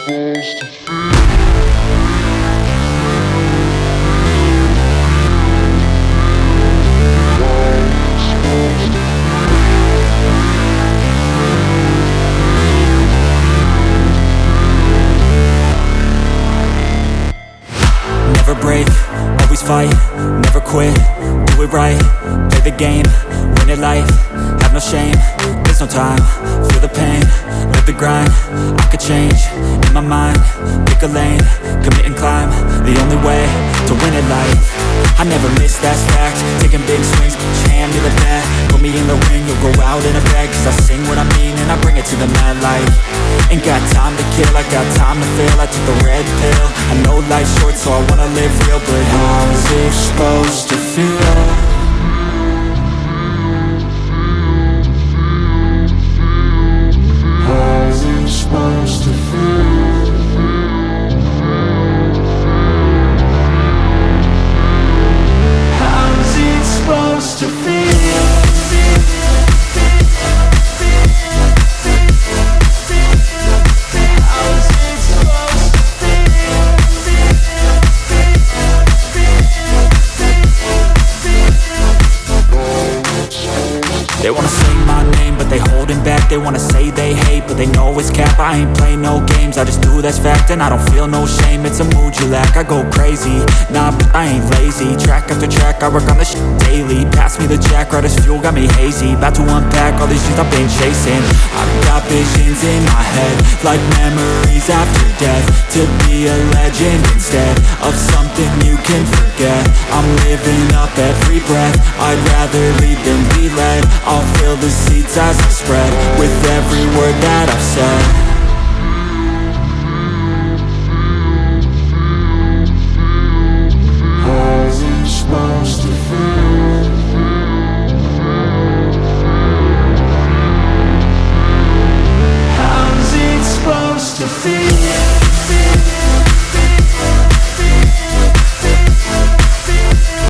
Never break, always fight, never quit, do it right, play the game, win it life, have no shame, there's no time, feel the pain, live the grind, I could change, in my mind, pick a lane, commit and climb, the only way to win it life, I never miss, that's fact, taking big swings, hand me the bat, put me in the ring, you'll go out in a bag, cause I sing what I mean and I bring it to the mad light, ain't got time to kill, I got time to feel, I took the red pill, I know life's short so I wanna live real, but how's it supposed to feel? How's it supposed to feel? How's it supposed to feel? They wanna say my name, but they holding back. They wanna say they hate, but they know it's cap. I ain't play no games, I just do that's fact. And I don't feel no shame, it's a mood you lack. I go crazy, nah, but I ain't lazy. Track after track, I work on this shit daily. Pass me the jack, right as fuel, got me hazy. About to unpack all these things I've been chasing. I've got visions in my head, like memories after death. To be a legend instead of something you can forget. I'm living up every breath, I'd rather lead than be led. I'll fill the seeds as I spread with every word that I've said. How's it supposed to feel? How's it supposed to feel?